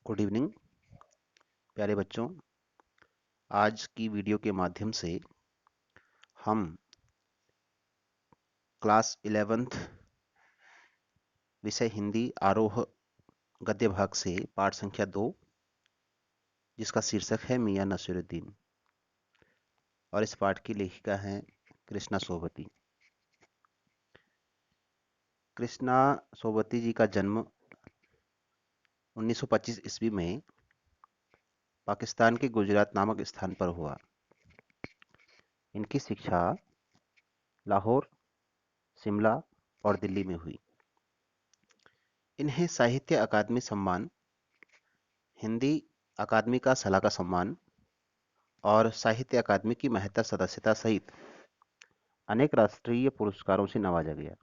Good evening प्यारे बच्चों। आज की वीडियो के माध्यम से हम क्लास 11th विषय हिंदी आरोह गद्य भाग से पाठ संख्या 2 जिसका शीर्षक है मियां नसीरुद्दीन, और इस पाठ की लेखिका हैं कृष्णा सोबती। कृष्णा सोबती जी का जन्म 1925 ईस्वी में पाकिस्तान के गुजरात नामक स्थान पर हुआ। इनकी शिक्षा लाहौर, शिमला और दिल्ली में हुई। इन्हें साहित्य अकादमी सम्मान, हिंदी अकादमी का सलाहकार सम्मान और साहित्य अकादमी की महत्तर सदस्यता सहित अनेक राष्ट्रीय पुरस्कारों से नवाजा गया।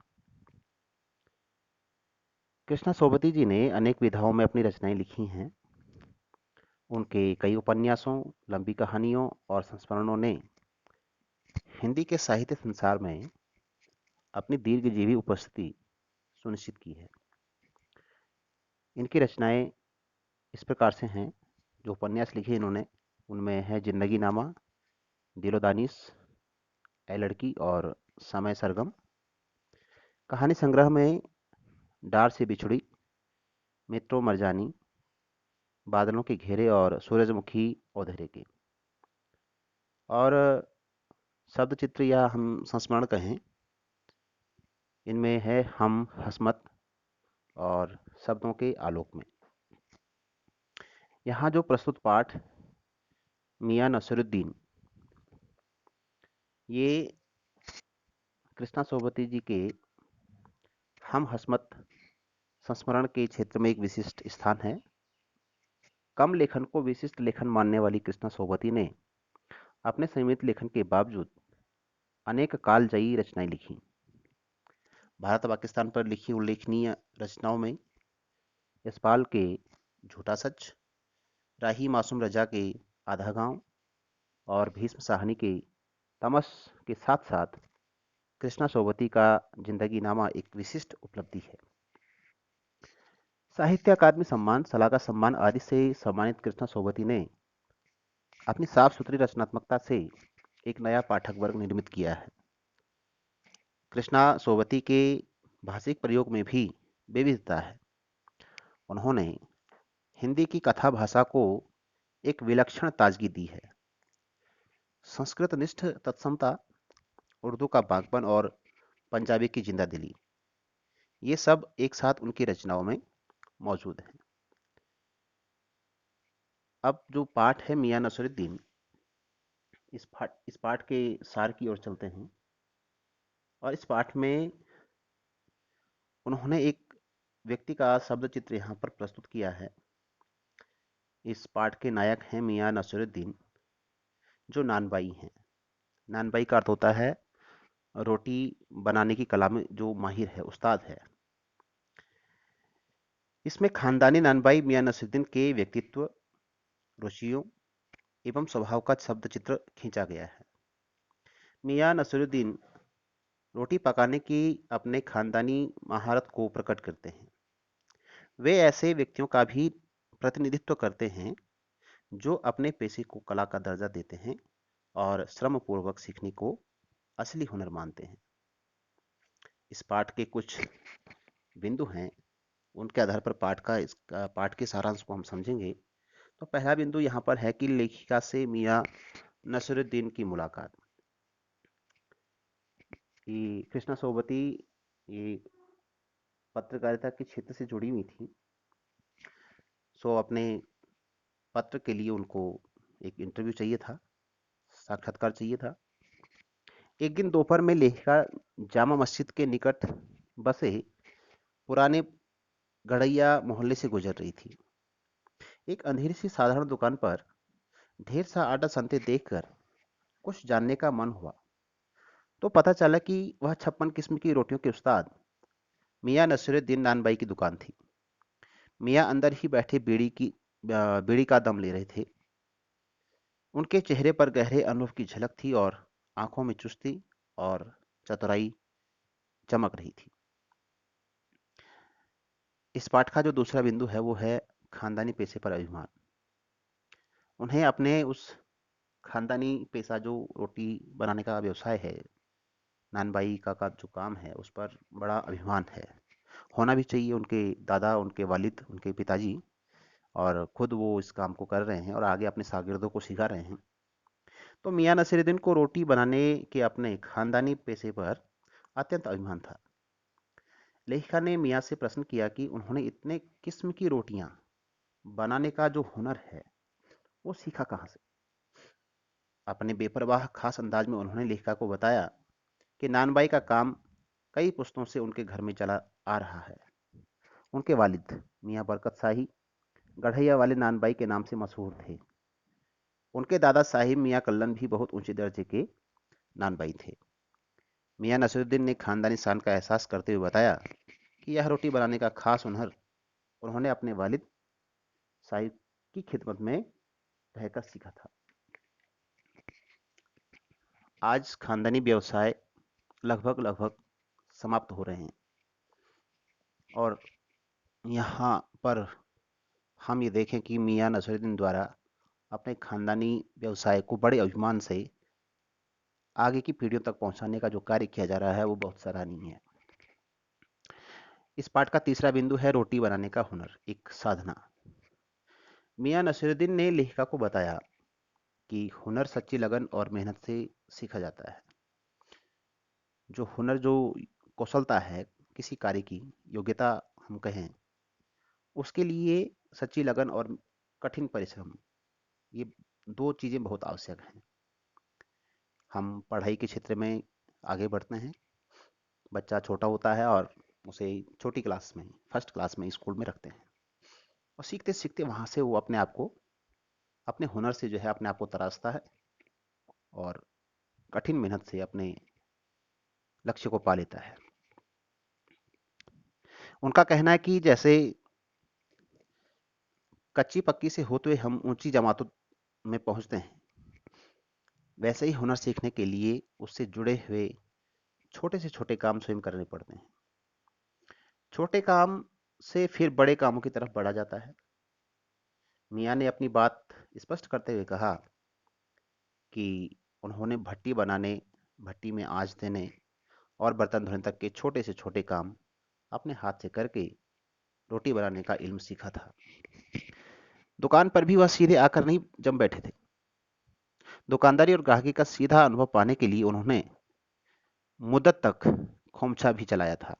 कृष्णा सोबती जी ने अनेक विधाओं में अपनी रचनाएं लिखी हैं। उनके कई उपन्यासों, लंबी कहानियों और संस्मरणों ने हिंदी के साहित्य संसार में अपनी दीर्घजीवी उपस्थिति सुनिश्चित की है। इनकी रचनाएं इस प्रकार से हैं। जो उपन्यास लिखे इन्होंने, उनमें है जिंदगी नामा, दिलो दानिश, ए लड़की और समय सरगम। कहानी संग्रह में डार से बिछुड़ी, मित्रों मरजानी, बादलों के घेरे और सूरजमुखी औधेरे के। और शब्द चित्र या हम संस्मरण कहें, इनमें है हम हसमत और शब्दों के आलोक में। यहाँ जो प्रस्तुत पाठ मियां नसीरुद्दीन, ये कृष्णा सोबती जी के हम हसमत संस्मरण के क्षेत्र में एक विशिष्ट स्थान है। कम लेखन को विशिष्ट लेखन मानने वाली कृष्णा सोबती ने अपने सीमित लेखन के बावजूद अनेक कालजयी रचनाएं लिखी। भारत पाकिस्तान पर लिखी उल्लेखनीय रचनाओं में यशपाल के झूठा सच, राही मासूम रजा के आधा गांव और भीष्म साहनी के तमस के साथ साथ कृष्णा सोबती का जिंदगी नामा एक विशिष्ट उपलब्धि है। साहित्य अकादमी सम्मान, सलाहकार सम्मान आदि से सम्मानित कृष्णा सोबती ने अपनी साफ सुथरी रचनात्मकता से एक नया पाठक वर्ग निर्मित किया है। कृष्णा सोबती के भाषिक प्रयोग में भी विविधता है। उन्होंने हिंदी की कथा भाषा को एक विलक्षण ताजगी दी है। संस्कृत निष्ठ तत्समता, उर्दू का बागपन और पंजाबी की जिंदा दिली, ये सब एक साथ उनकी रचनाओं में मौजूद हैं। अब जो पाठ है मियां नसीरुद्दीन, इस पाठ के सार की ओर चलते हैं। और इस पाठ में उन्होंने एक व्यक्ति का शब्द चित्र यहाँ पर प्रस्तुत किया है। इस पाठ के नायक हैं मियां नसीरुद्दीन, जो नानबाई हैं। नानबाई का अर्थ होता है रोटी बनाने की कला में जो माहिर है, उस्ताद है। इसमें खानदानी नानबाई मियां नसीरुद्दीन के व्यक्तित्व, रुचियों एवं स्वभाव का शब्द चित्र खींचा गया है। मियां नसीरुद्दीन रोटी पकाने की अपने खानदानी महारत को प्रकट करते हैं। वे ऐसे व्यक्तियों का भी प्रतिनिधित्व करते हैं जो अपने पेशे को कला का दर्जा देते हैं और श्रम पूर्वक सीखने को असली हुनर मानते हैं। इस पाठ के कुछ बिंदु हैं, उनके आधार पर पाठ के सारांश को हम समझेंगे। तो पहला बिंदु यहाँ पर है कि लेखिका से मियां नसीरुद्दीन की मुलाकात। कि कृष्णा सोबती ये पत्रकारिता के क्षेत्र से जुड़ी हुई थी, सो अपने पत्र के लिए उनको एक इंटरव्यू चाहिए था, साक्षात्कार चाहिए था। एक दिन दोपहर में लेखिका जामा मस्जिद के निकट बसे पुराने गड़ैया मोहल्ले से गुजर रही थी। एक अंधेरी सी साधारण दुकान पर ढेर सा आटा सनते देखकर कुछ जानने का मन हुआ। तो पता चला कि वह 56 किस्म की रोटियों के उस्ताद मियां नसीरुद्दीन नानबाई की दुकान थी। मियां अंदर ही बैठे बीड़ी का दम ले रहे थे। उनके चेहरे पर गहरे अनुभव की झलक थी और आंखों में चुस्ती और चतुराई चमक रही थी। इस पाठ का जो दूसरा बिंदु है वो है खानदानी पेशे पर अभिमान। उन्हें अपने उस खानदानी पेशा जो रोटी बनाने का व्यवसाय है, नानबाई का जो काम है, उस पर बड़ा अभिमान है। होना भी चाहिए। उनके दादा, उनके वालिद, उनके पिताजी और खुद वो इस काम को कर रहे हैं और आगे अपने शागिर्दों को सिखा रहे हैं। तो मियाँ नसीरुद्दीन को रोटी बनाने के अपने खानदानी पेशे पर अत्यंत अभिमान था। लेखिका ने मियाँ से प्रश्न किया कि उन्होंने इतने किस्म की रोटियां बनाने का जो हुनर है वो सीखा कहाँ से। अपने बेपरवाह खास अंदाज में उन्होंने लेखिका को बताया कि नानबाई का काम कई पुश्तों से उनके घर में चला आ रहा है। उनके वालिद मियाँ बरकत शाही गढ़ैया वाले नानबाई के नाम से मशहूर थे। उनके दादा साहिब मियाँ कल्लन भी बहुत ऊंचे दर्जे के नानबाई थे। मियाँ नसीरुद्दीन ने खानदानी शान का एहसास करते हुए बताया कि यह रोटी बनाने का खास हुनर उन्होंने अपने वालिद साहिब की खिदमत में रहकर सीखा था। आज खानदानी व्यवसाय लगभग लगभग समाप्त हो रहे हैं और यहाँ पर हम ये देखें कि मियाँ नसीरुद्दीन द्वारा अपने खानदानी व्यवसाय को बड़े अभिमान से आगे की पीढ़ियों तक पहुंचाने का जो कार्य किया जा रहा है वो बहुत सराहनीय है। इस पाठ का तीसरा बिंदु है रोटी बनाने का हुनर, एक साधना। मियाँ नसीरुद्दीन ने लेखिका को बताया कि हुनर सच्ची लगन और मेहनत से सीखा जाता है। जो हुनर, जो कौशलता है किसी कार्य की, योग्यता हम कहें, उसके लिए सच्ची लगन और कठिन परिश्रम, ये दो चीज़ें बहुत आवश्यक हैं। हम पढ़ाई के क्षेत्र में आगे बढ़ते हैं। बच्चा छोटा होता है और उसे छोटी क्लास में, फर्स्ट क्लास में स्कूल में रखते हैं और सीखते सीखते वहाँ से वो अपने आप को, अपने हुनर से जो है अपने आप को तराशता है और कठिन मेहनत से अपने लक्ष्य को पा लेता है। उनका कहना है कि जैसे कच्ची पक्की से होते हुए हम ऊंची जमातों में पहुंचते हैं, वैसे ही हुनर सीखने के लिए उससे जुड़े हुए छोटे से छोटे काम स्वयं करने पड़ते हैं। छोटे काम से फिर बड़े कामों की तरफ बढ़ा जाता है। मियाँ ने अपनी बात स्पष्ट करते हुए कहा कि उन्होंने भट्टी बनाने, भट्टी में आंच देने और बर्तन धोने तक के छोटे से छोटे काम अपने हाथ से करके रोटी बनाने का इल्म सीखा था। दुकान पर भी वह सीधे आकर नहीं जम बैठे थे। दुकानदारी और ग्राहकी का सीधा अनुभव पाने के लिए उन्होंने मुद्दत तक खोमचा भी चलाया था।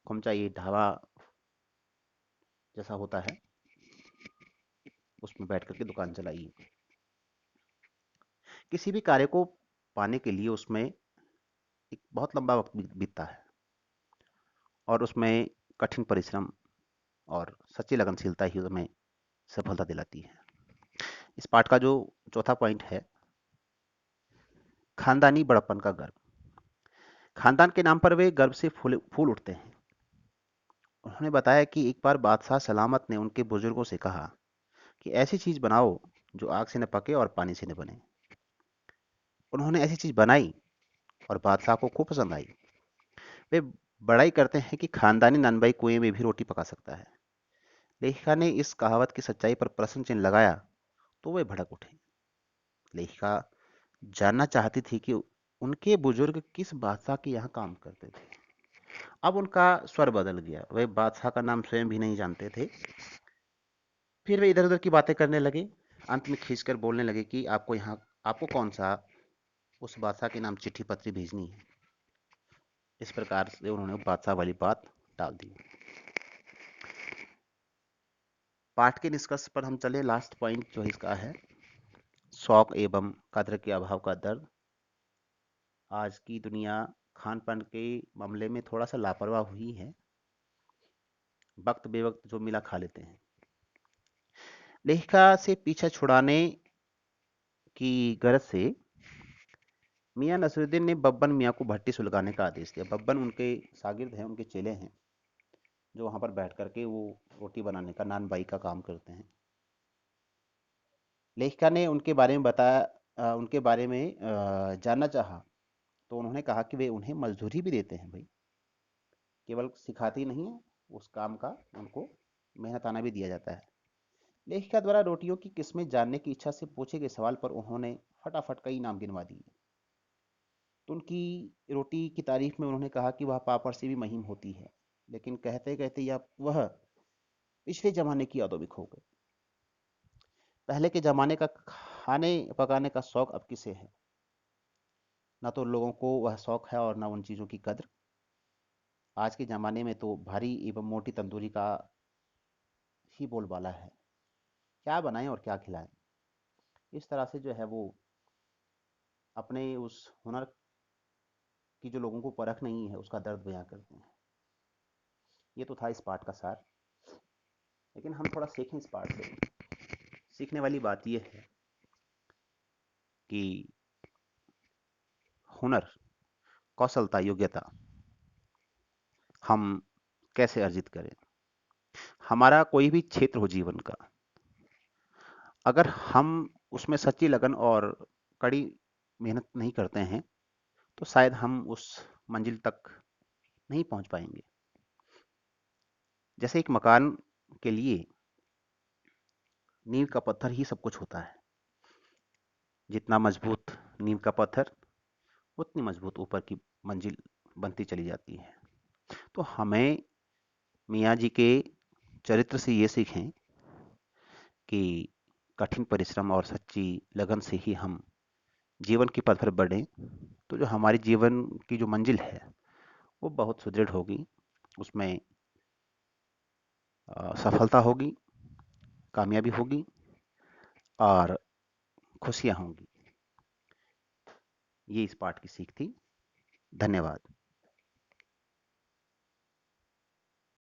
खोमचा ये ढाबा जैसा होता है, उसमें बैठ करके दुकान चलाई। किसी भी कार्य को पाने के लिए उसमें एक बहुत लंबा वक्त बीतता है और उसमें कठिन परिश्रम और सच्ची लगनशीलता ही हमें सफलता दिलाती है। इस पाठ का जो चौथा पॉइंट है, खानदानी बड़प्पन का गर्व। खानदान के नाम पर वे गर्व से फूल फूल उठते हैं। उन्होंने बताया कि एक बार बादशाह सलामत ने उनके बुजुर्गों से कहा कि ऐसी चीज बनाओ जो आग से न पके और पानी से न बने। उन्होंने ऐसी चीज बनाई और बादशाह को खूब पसंद आई। वे बड़ाई करते हैं कि खानदानी ननबाई कुएं में भी रोटी पका सकता है। लेखिका ने इस कहावत की सच्चाई पर प्रश्न चिन्ह लगाया तो वे भड़क उठे। लेखिका जानना चाहती थी कि उनके बुजुर्ग किस बादशाह के यहाँ काम करते थे। अब उनका स्वर बदल गया। वे बादशाह का नाम स्वयं भी नहीं जानते थे। फिर वे इधर उधर की बातें करने लगे। अंत में खींचकर बोलने लगे कि आपको कौन सा उस बादशाह के नाम चिट्ठी पत्री भेजनी है। इस प्रकार से उन्होंने बादशाह वाली बात टाल दी। पाठ के निष्कर्ष पर हम चले। लास्ट पॉइंट जो इसका है, शौक एवं कद्र के अभाव का दर्द। आज की दुनिया खान पान के मामले में थोड़ा सा लापरवाह हुई है। वक्त बेवक्त जो मिला खा लेते हैं। लेखिका से पीछा छुड़ाने की गरज से मियाँ नसरुद्दीन ने बब्बन मियाँ को भट्टी सुलगाने का आदेश दिया। बब्बन उनके शागिर्द हैं, उनके चेले हैं, जो वहां पर बैठ करके वो रोटी बनाने का, नान बाई का काम करते हैं। लेखिका ने उनके बारे में उनके बारे में जानना चाहा तो उन्होंने कहा कि वे उन्हें मजदूरी भी देते हैं भाई, केवल सिखाते ही नहीं है, उस काम का उनको मेहनताना भी दिया जाता है। लेखिका द्वारा रोटियों की किस्में जानने की इच्छा से पूछे गए सवाल पर उन्होंने फटाफट कई नाम गिनवा दिए। तो उनकी रोटी की तारीफ में उन्होंने कहा कि वह पापड़ से भी महीन होती है, लेकिन कहते कहते या वह पिछले जमाने की यादों में खो गए। पहले के जमाने का खाने पकाने का शौक अब किसे है? ना तो लोगों को वह शौक है और ना उन चीज़ों की कद्र। आज के ज़माने में तो भारी एवं मोटी तंदूरी का ही बोलबाला है। क्या बनाएं और क्या खिलाएं, इस तरह से जो है वो अपने उस हुनर की जो लोगों को परख नहीं है उसका दर्द बयां करते हैं। ये तो था इस पाठ का सार। लेकिन हम थोड़ा सीखें इस पाठ से। सीखने वाली बात यह है कि हुनर, कौशलता, योग्यता हम कैसे अर्जित करें। हमारा कोई भी क्षेत्र हो जीवन का, अगर हम उसमें सच्ची लगन और कड़ी मेहनत नहीं करते हैं तो शायद हम उस मंजिल तक नहीं पहुंच पाएंगे। जैसे एक मकान के लिए नींव का पत्थर ही सब कुछ होता है। जितना मजबूत नींव का पत्थर, उतनी मजबूत ऊपर की मंजिल बनती चली जाती है। तो हमें मियाँ जी के चरित्र से ये सीखें कि कठिन परिश्रम और सच्ची लगन से ही हम जीवन की पथ पर बढ़ें, तो जो हमारी जीवन की जो मंजिल है वो बहुत सुदृढ़ होगी। उसमें सफलता होगी, कामयाबी होगी और खुशियाँ होंगी। ये इस पाठ की सीख थी। धन्यवाद।